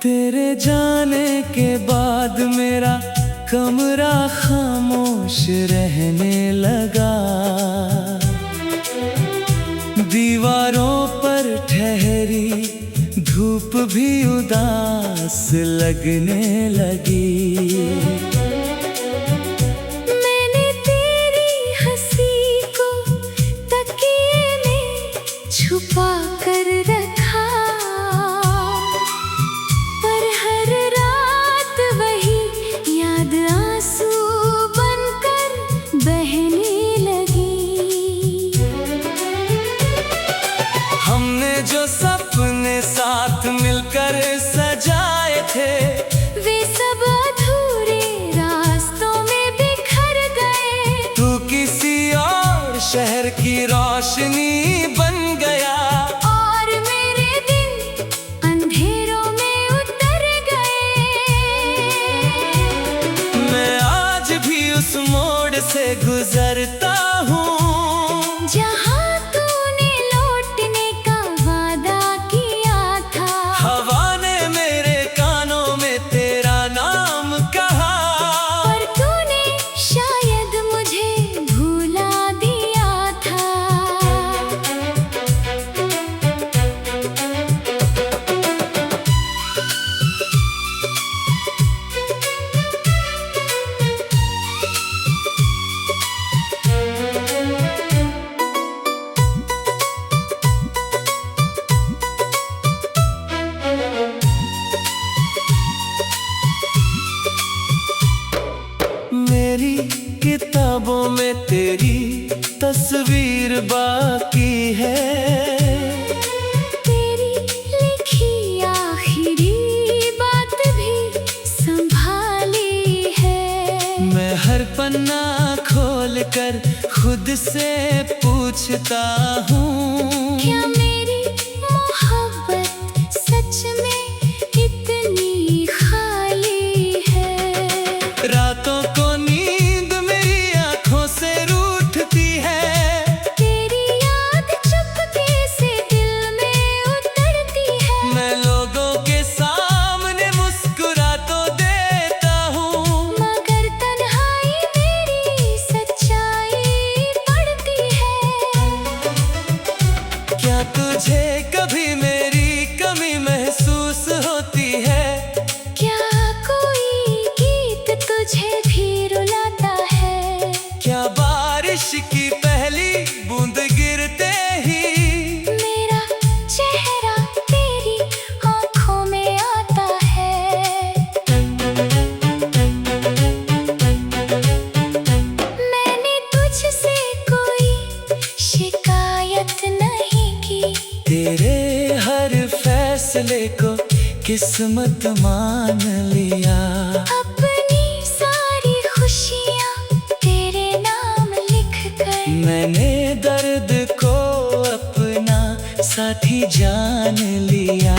तेरे जाने के बाद मेरा कमरा खामोश रहने लगा। दीवारों पर ठहरी धूप भी उदास लगने लगी। मैंने तेरी हंसी को तकिए में छुपा कर रखा, पर हर रात वही याद आंसू बनकर बहने लगी। हमने जो सपने साथ मिलकर सजाए थे, वे सब अधूरे रास्तों में बिखर गए। तू किसी और शहर की रोशनी बन गया, और मेरे दिन अंधेरों में उतर गए। मैं आज भी उस मोड़ से गुजरता हूँ जहाँ तूने लौटने का वादा किया था। हवा ने मेरे कानों में तेरा नाम कहा, पर तूने शायद मुझे भुला दिया था। मेरी किताबों में तेरी तस्वीर बाकी है। तेरी लिखी आखिरी बात भी संभाली है। मैं हर पन्ना खोल कर खुद से पूछता हूँ, क्या मेरी मोहब्बत सच में इतनी खाली है? रातों को नींद मेरी आंखों से रूठती है। तेरी याद चुपके से दिल में उतरती है। मैं लोगों के सामने मुस्कुरा तो देता हूँ, मगर तन्हाई मेरी सच्चाई पड़ती है। क्या तुझे कभी मेरी कमी महसूस होती है? क्या कोई गीत तुझे भी रुलाता है? क्या बारिश की पहली बूंद गिरते ही मेरा चेहरा तेरी आँखों में आता है। मैंने तुझसे कोई शिकायत नहीं की। तेरे हर फैसले को किस्मत मान लिया। अपनी सारी खुशियाँ तेरे नाम लिख कर मैंने दर्द को अपना साथी जान लिया।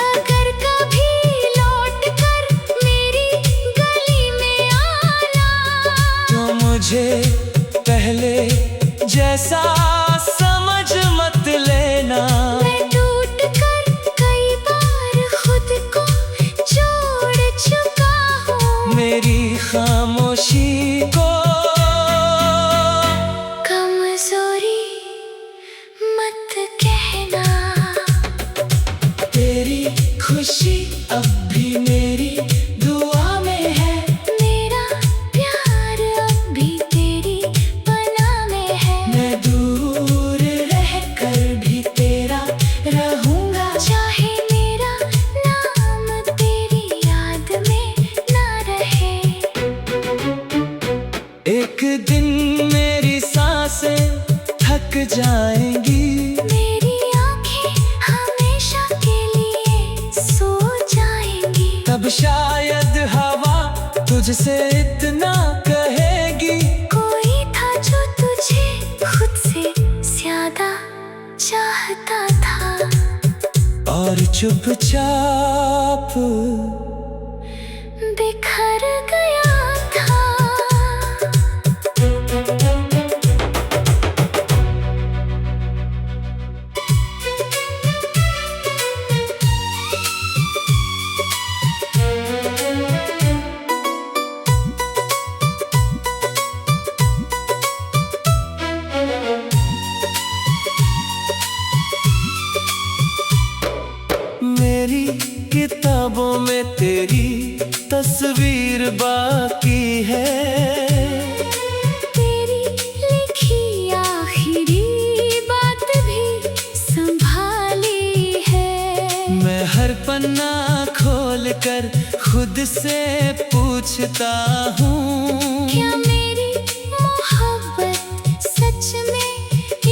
अगर कभी लौट कर मेरी गली में आना, तो मुझे पहले जैसा समझ मत लेना। मैं टूट कर कई बार खुद को छोड़ चुका हूँ। मेरी खामोशी को कमजोरी मत कहना। तेरी खुशी अब भी मेरी दुआ में है। मेरा प्यार अब भी तेरी पनाह में है। मैं दूर रह कर भी तेरा रहूंगा, चाहे मेरा नाम तेरी याद में ना रहे। एक दिन मेरी सांसें थक जाएंगी। मेरी आँखें हमेशा के लिए सो जाएंगी। तब शायद हवा तुझसे इतना कहेगी, कोई था जो तुझे खुद से ज्यादा चाहता था। और चुपचाप बिखर गया था। किताबों में तेरी तस्वीर बाकी है। तेरी लिखी आखिरी बात भी संभाली है। मैं हर पन्ना खोल कर खुद से पूछता हूँ, क्या मेरी मोहब्बत सच में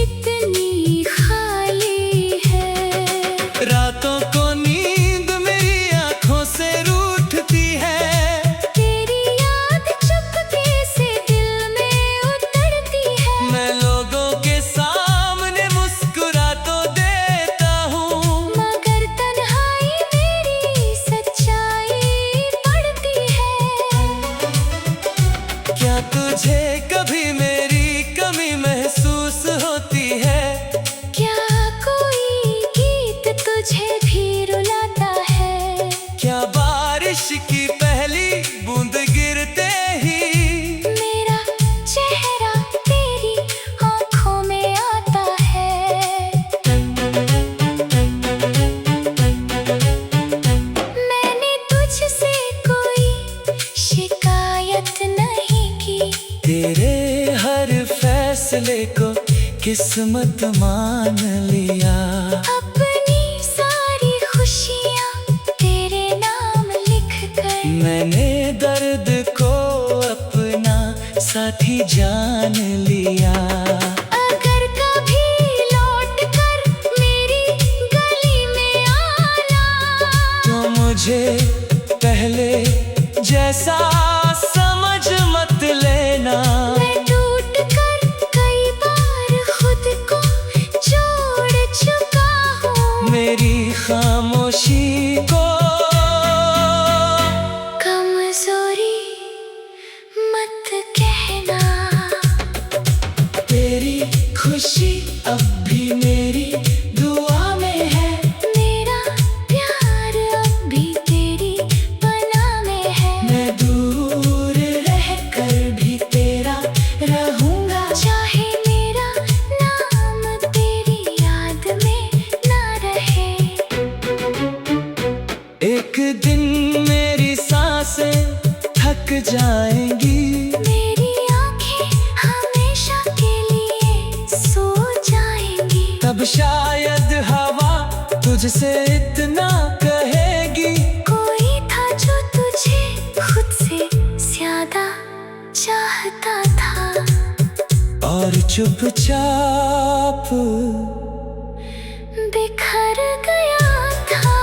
इतनी खाली है? रातों को नींद मेरी आंखों से रूठती है। तेरी याद चुपके से दिल में उतरती है। मैं लोगों के सामने मुस्कुरा तो देता हूँ, मगर तन्हाई मेरी सच्चाई पड़ती है। क्या तुझे कभी मेरी कमी महसूस होती है? क्या कोई गीत तुझे भी रुलाता है? क्या बारिश की पहली बूंद गिरते ही मेरा चेहरा तेरी आँखों में आता है। मैंने तुझसे कोई शिकायत नहीं की। तेरे हर फैसले को किस्मत मान लिया। अपनी सारी खुशियाँ तेरे नाम लिख कर मैंने दर्द को अपना साथी जान लिया। अगर कभी लौट कर मेरी गली में आना, तो मुझे पहले जैसा समझ मत लेना। मैं टूट कर कई बार खुद को जोड़ चुका हूँ। मेरी खामोशी को कमजोरी मत कहना। तेरी खुशी अब भी मेरी दुआ में है। मेरा प्यार अब भी तेरी पनाह में है। मैं दूर रह कर भी तेरा रहूंगा। चाहे मेरा नाम तेरी याद में ना रहे। एक दिन मेरी सांसें थक जाएंगी, मेरी आँखें हमेशा के लिए सो जाएंगी। तब शायद हवा तुझसे इतना कहेगी, कोई था जो तुझे खुद से ज्यादा चाहता था। और चुपचाप बिखर गया था।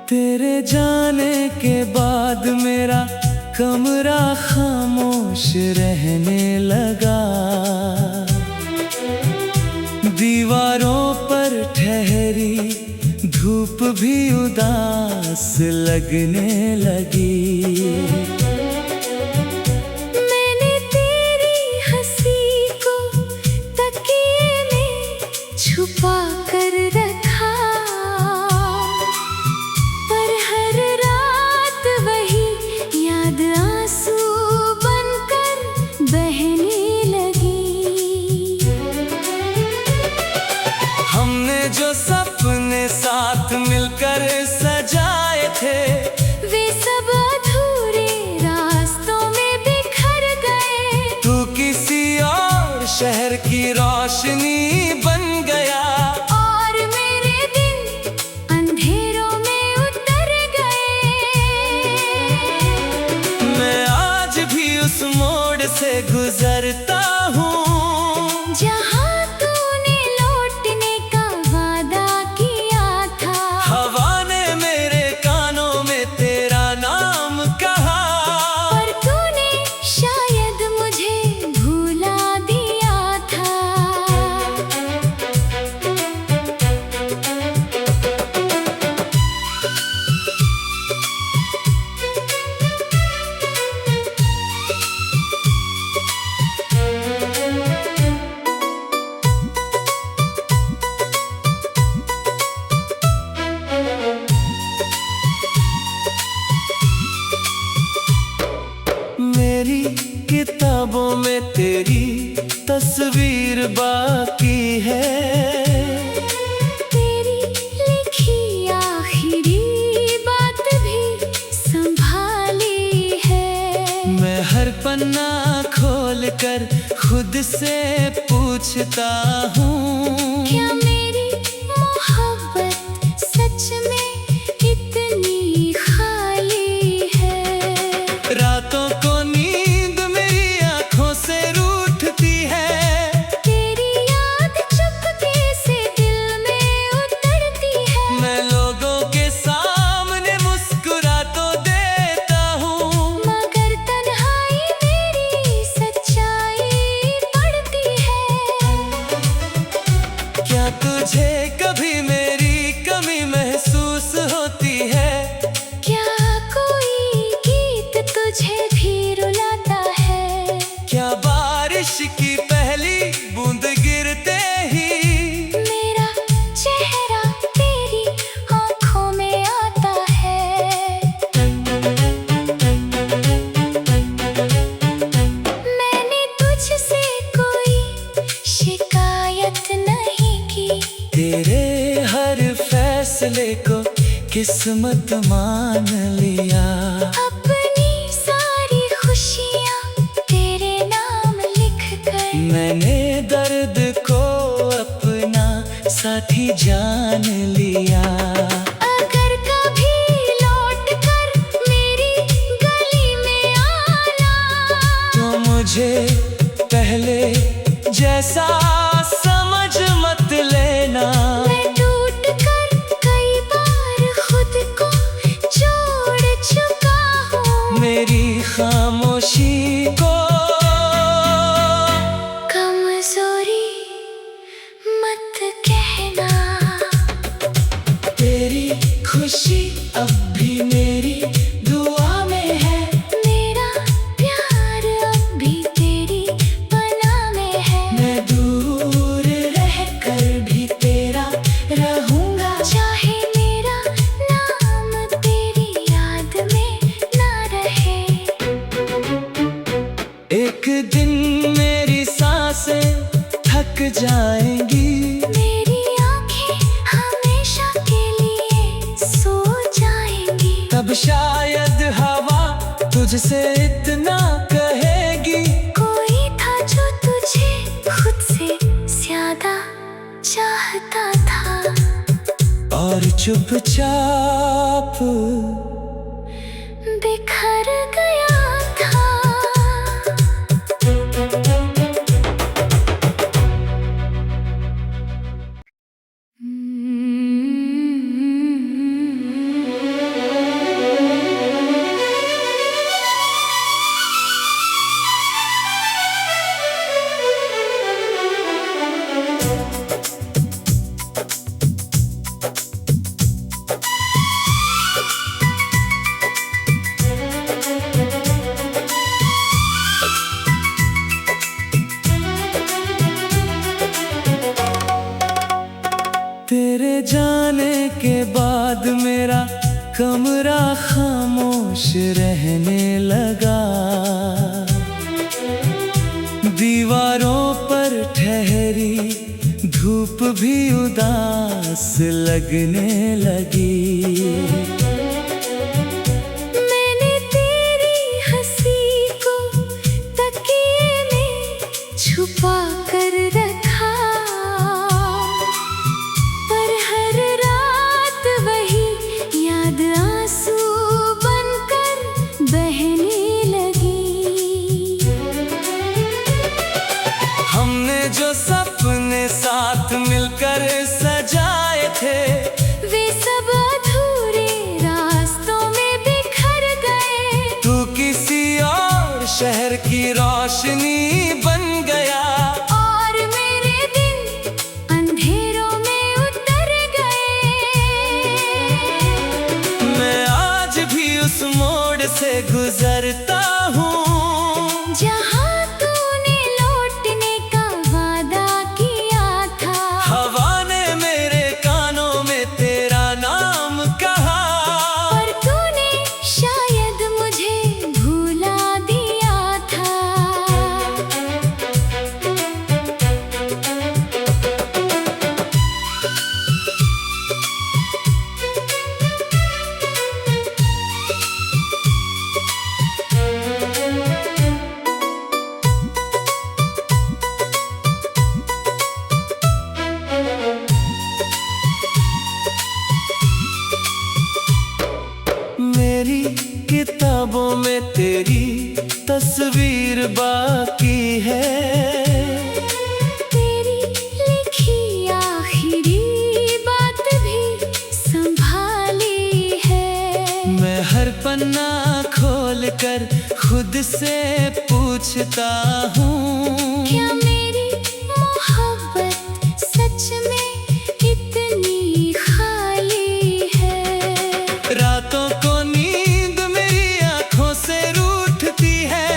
तेरे जाने के बाद मेरा कमरा खामोश रहने लगा। दीवारों पर ठहरी धूप भी उदास लगने लगी। मैंने तेरी हंसी को तकिए में छुपा कर रखा, पर हर रात वही याद आंसू बनकर बहने लगी। हमने जो सपने साथ मिलकर सजाए थे, वे सब अधूरे रास्तों में बिखर गए। तू किसी और शहर की रोशनी बन गया। और मेरे दिन अंधेरों में उतर गए। मैं आज भी उस मोड़ से गुजरता हूँ, जहाँ तूने लौटने का वादा किया था। हवा ने मेरे कानों में तेरा नाम कहा। पर तूने शायद मुझे भुला दिया तस्वीर बाकी है। तेरी लिखी आखिरी बात भी संभाली है। मैं हर पन्ना खोल कर खुद से पूछता हूँ, क्या मेरी मोहब्बत सच में इतनी खाली है? रातों को नींद मेरी आंखों से रूठती है। तेरी याद चुपके से दिल में उतरती है। मैं लोगों के सामने मुस्कुरा तो देता हूँ, मगर तन्हाई मेरी सच्चाई पड़ती है। क्या तुझे कभी मेरी कमी महसूस होती है? क्या कोई गीत तुझे भी रुलाता है? क्या बारिश की पहली बूंद गिरते ही मेरा चेहरा तेरी आँखों में आता है। मैंने तुझसे कोई शिकायत नहीं की। तेरे हर फैसले को किस्मत मान लिया। अपनी सारी खुशियाँ तेरे नाम लिख कर मैंने दर्द को अपना साथी जान लिया। अगर कभी लौट कर मेरी गली में आना, तो मुझे पहले जैसा समझ मत लेना। मैं टूट कर कई बार खुद को जोड़ चुका हूँ। मेरी खामोशी को कमजोरी मत कहना। तेरी खुशी अब भी मेरी दुआ में है। मेरा प्यार अब भी तेरी पनाह में है। मैं दूर रह कर भी तेरा रहूंगा। चाहे मेरा नाम तेरी याद में ना रहे। एक दिन मेरी सांसें थक जाएंगी, मेरी आँखें हमेशा के लिए सो जाएंगी। तब शायद हवा तुझसे इतना कहेगी, कोई था जो तुझे खुद से ज्यादा चाहता था। और चुपचाप बिखर गया था। तेरे जाने के बाद मेरा कमरा खामोश रहने लगा। दीवारों पर ठहरी धूप भी उदास लगने लगी। मैंने तेरी हंसी को तकिए में छुपा कर रखा, पर हर रात वही याद आंसू बनकर बहने लगी। हमने जो सपने साथ मिलकर सजाए थे, वे सब अधूरे रास्तों में बिखर गए। तू किसी और शहर की रोशनी बन गया। और मेरे दिन अंधेरों में उतर गए। मैं आज भी उस मोड़ से गुजरता हूँ, जहाँ तूने लौटने का वादा किया था। हवा ने मेरे कानों में तेरा नाम कहा। पर तूने शायद मुझे भुला दिया था। तेरी तस्वीर बाकी है। तेरी लिखी आखिरी बात भी संभाली है। मैं हर पन्ना खोल कर खुद से पूछता हूँ, क्या मेरी मोहब्बत सच में इतनी खाली है? रातों को नींद मेरी आंखों से रूठती है।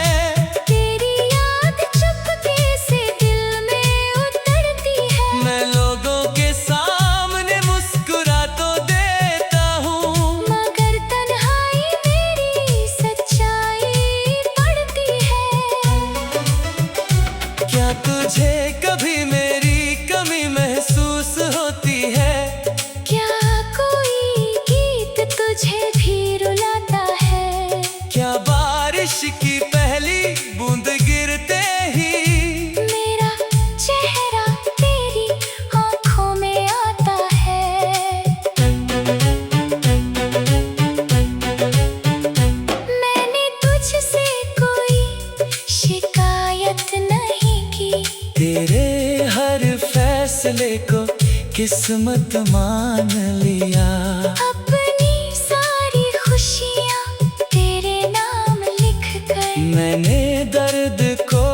तेरी याद चुपके से दिल में उतरती है। मैं लोगों के सामने मुस्कुरा तो देता हूँ, मगर तन्हाई मेरी सच्चाई पड़ती है। क्या तुझे कभी मेरी कमी महसूस होती है? क्या कोई गीत तुझे भी रुलाता है? क्या बारिश की पहली बूंद गिरते ही मेरा चेहरा तेरी आँखों में आता है। मैंने तुझसे कोई शिकायत नहीं की। तेरे हर फैसले को किस्मत मान लिया। अपनी सारी खुशियाँ तेरे नाम लिख कर मैंने दर्द को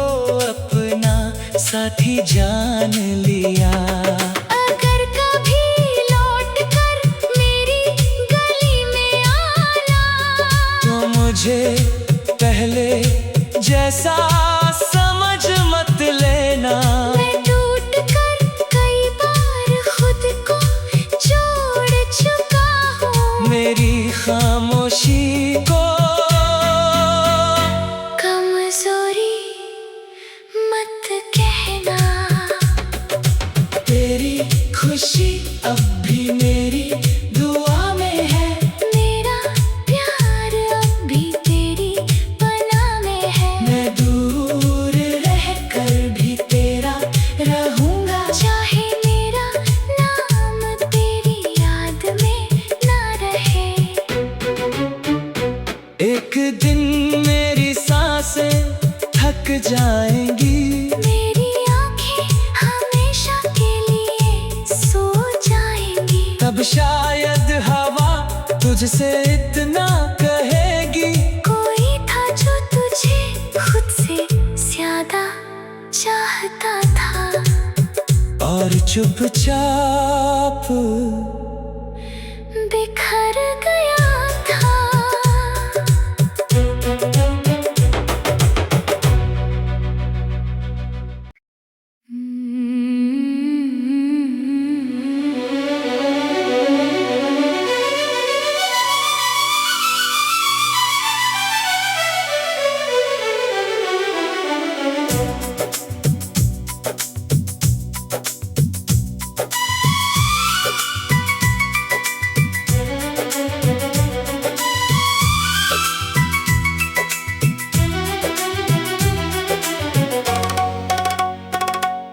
अपना साथी जान लिया। अगर कभी लौट कर मेरी गली में आना, तो मुझे पहले जैसा समझ मत लेना। मैं टूट कर कई बार खुद को जोड़ चुका हूँ। मेरी खामोशी को कमजोरी मत कहना। तेरी खुशी अब भी मेरी दुआ में है। मेरा प्यार अब भी तेरी पनाह में है। मैं दूर रह कर भी तेरा रहूंगा। चाहे मेरा नाम तेरी याद में ना रहे। एक दिन मेरी सांसें थक जाएंगी। मेरी आँखें हमेशा के लिए सो जाएंगी। तब शायद हवा तुझसे इतना कहेगी, कोई था जो तुझे खुद से ज्यादा चाहता था। और चुपचाप बिखर गया था।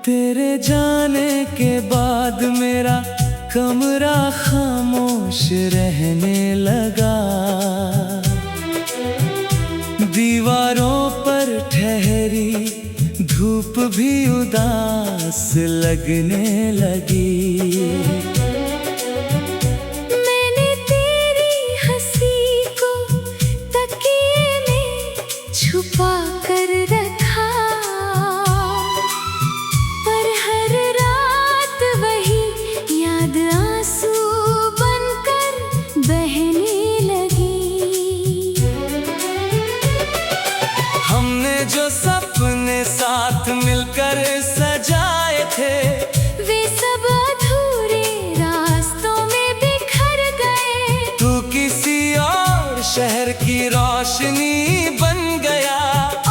तेरे जाने के बाद मेरा कमरा खामोश रहने लगा। दीवारों पर ठहरी धूप भी उदास लगने लगी। मैंने तेरी हंसी को तकिए में छुपा कर रखा, पर हर रात वही याद आंसू बनकर बहने लगी। हमने जो सपने साथ मिलकर सजाए थे, वे सब अधूरे रास्तों में बिखर गए। तू किसी और शहर की रोशनी बन गया।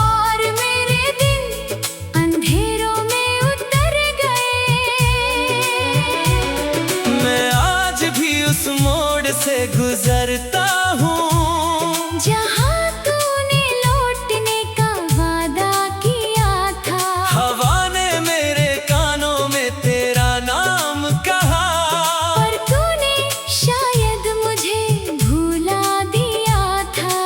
और मेरे दिन अंधेरों में उतर गए। मैं आज भी उस मोड़ से गुजरता हूँ, जहाँ तूने लौटने का वादा किया था। हवा ने मेरे कानों में तेरा नाम कहा। पर तूने शायद मुझे भुला दिया था।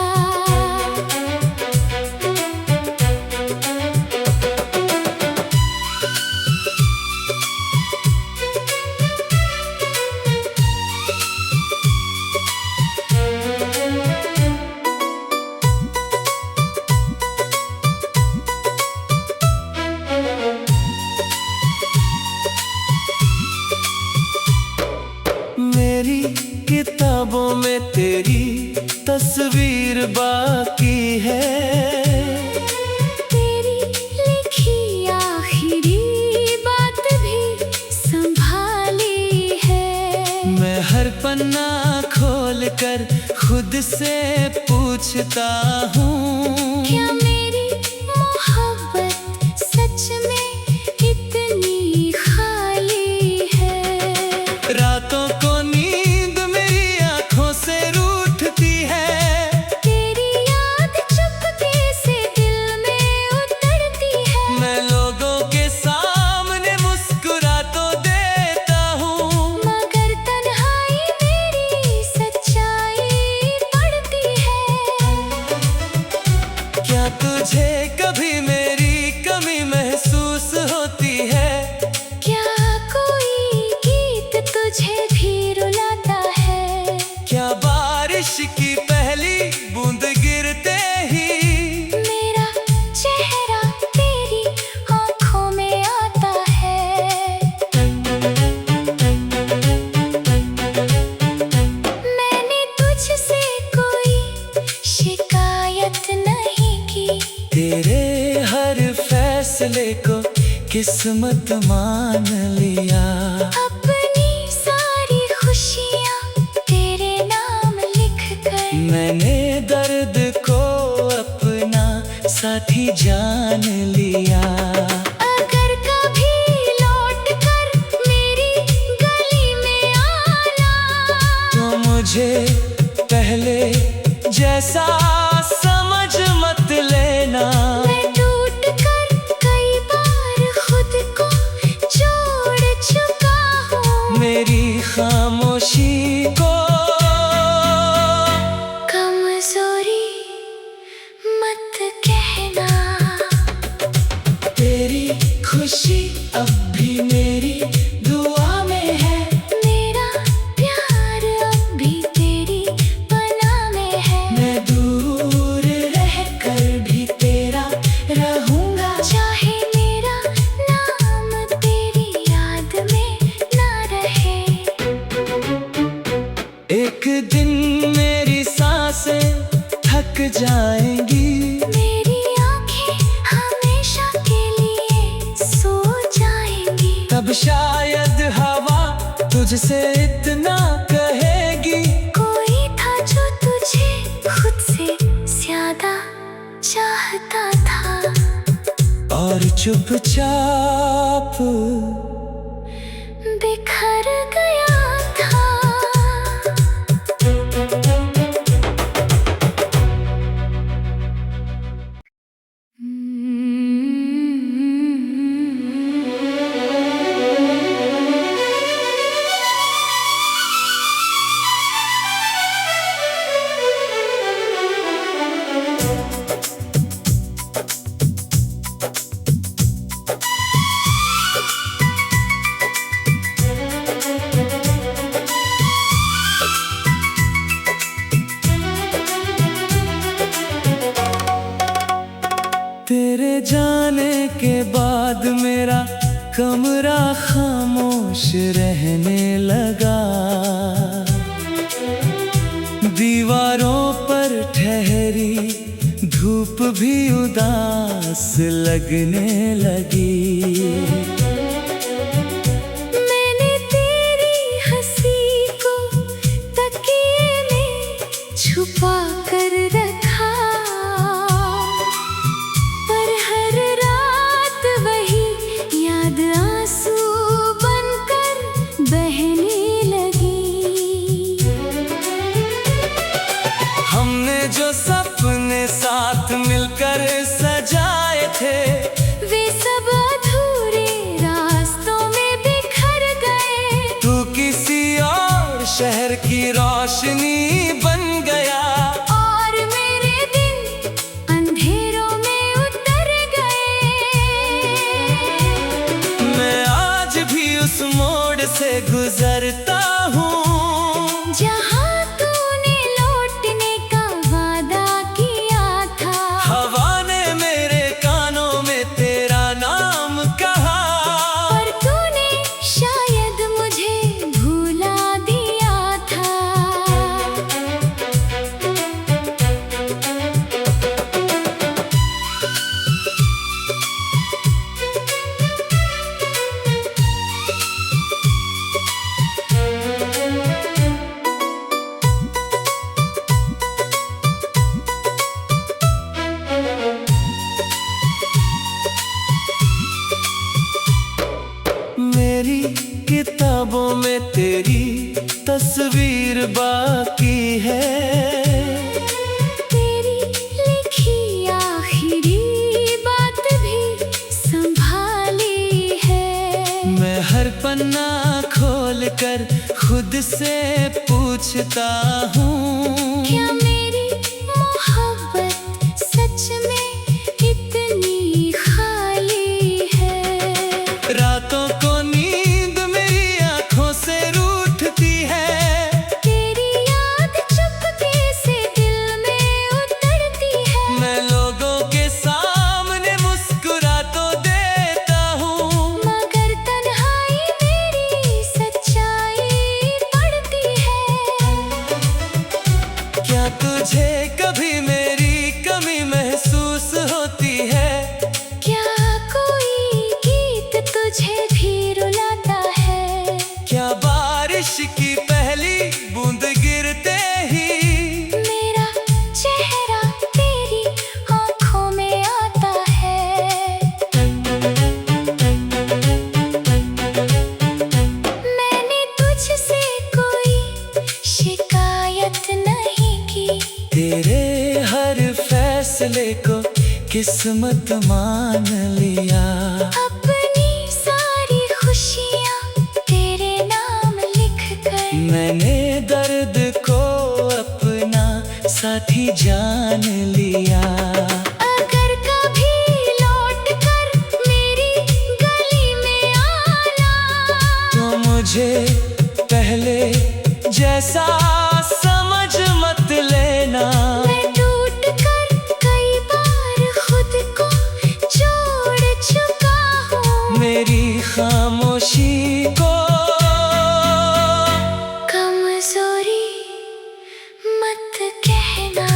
अधूरी किताबों में तेरी तस्वीर बाकी है। तेरी लिखी आखिरी बात भी संभाली है। मैं हर पन्ना खोल कर खुद से पूछता हूँ, क्या मेरी मोहब्बत सच में इतनी खाली है? रातों को नींद मेरी आंखों से रूठती है। तेरी याद चुपके से दिल में उतरती है। मैं लोगों के सामने मुस्कुरा तो देता हूँ, मगर तन्हाई मेरी सच्चाई पड़ती है। क्या तुझे कभी मेरी कमी महसूस होती है? क्या कोई गीत तुझे भी रुलाता है? क्या बारिश की पहली बूंद गिरते ही मेरा चेहरा तेरी आँखों में आता है। मैंने तुझसे कोई शिकायत नहीं की। तेरे हर फैसले को किस्मत मान लिया। अपनी सारी खुशियाँ तेरे नाम लिख कर मैंने दर्द को अपना साथी जान लिया। अगर कभी लौट कर मेरी गली में आना, तो मुझे पहले जैसा समझ मत लेना। मैं टूट कर कई बार खुद को जोड़ चुका हूँ। मेरी खामोशी को कमजोरी मत कहना। तेरी खुशी अब भी मेरी दुआ में है। मेरा प्यार अब भी तेरी पनाह में है। मैं दूर रह कर भी तेरा रहूंगा। चाहे मेरा नाम तेरी याद में ना रहे। एक दिन मेरी सांसें थक जाएंगी, मेरी आँखें हमेशा के लिए सो जाएंगी। तब शायद हवा तुझसे इतना कहेगी, कोई था जो तुझे खुद से ज्यादा चाहता था। और चुपचाप बिखर गया था। तेरे जाने के बाद मेरा कमरा खामोश रहने लगा। दीवारों पर ठहरी धूप भी उदास लगने लगी। मैंने तेरी हंसी को तकिए में छुपा कर रखा, पर हर रात वही याद आंसू बनकर बहने लगी। हमने जो सपने साथ मिलकर सजाए थे, वे सब अधूरे रास्तों में बिखर गए। तू किसी और शहर की रोशनी बन गया। और मेरे दिन अंधेरों में उतर गए। मैं आज भी उस मोड़ से गुजरता हूँ, जहाँ तूने लौटने का वादा किया था। हवा ने मेरे कानों में तेरा नाम कहा। पर तूने शायद मुझे भुला दिया मेरी किताबों में तेरी तस्वीर बाकी है। तेरी लिखी आखिरी बात भी संभाली है। मैं हर पन्ना खोल कर खुद से पूछता हूँ, क्या मेरी मोहब्बत सच में इतनी खाली है? रातों को नींद मेरी आंखों से रूठती है। तेरी याद चुपके से दिल में उतरती है। मैं लोगों के सामने मुस्कुरा तो देता हूँ, मगर तन्हाई मेरी सच्चाई पड़ती है। क्या तुझे कभी मेरी कमी महसूस होती है? क्या कोई गीत तुझे भी रुलाता है? क्या बारिश की पहली बूंद गिरते ही मेरा चेहरा तेरी आँखों में आता है। मैंने तुझसे कोई शिकायत नहीं की। तेरे हर फैसले को किस्मत मान लिया। अपनी सारी खुशियाँ तेरे नाम लिख कर मैंने दर्द को अपना साथी जान लिया। अगर कभी लौट कर मेरी गली में आना, तो मुझे पहले जैसा समझ मत लेना। मैं टूट कर कई बार खुद को छोड़ चुका हूँ। मेरी खामोशी को कमजोरी मत कहना।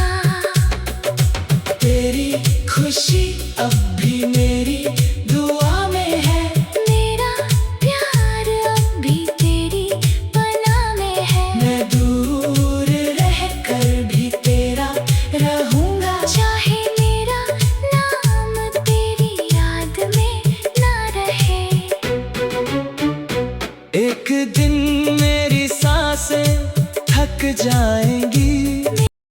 तेरी खुशी अब भी मेरी दुआ में है। मेरा प्यार अब भी तेरी पनाह में है। मैं दूर रह कर भी तेरा रहूंगा। चाहे मेरा नाम तेरी याद में ना रहे। एक दिन मेरी सांसें थक जाएंगी,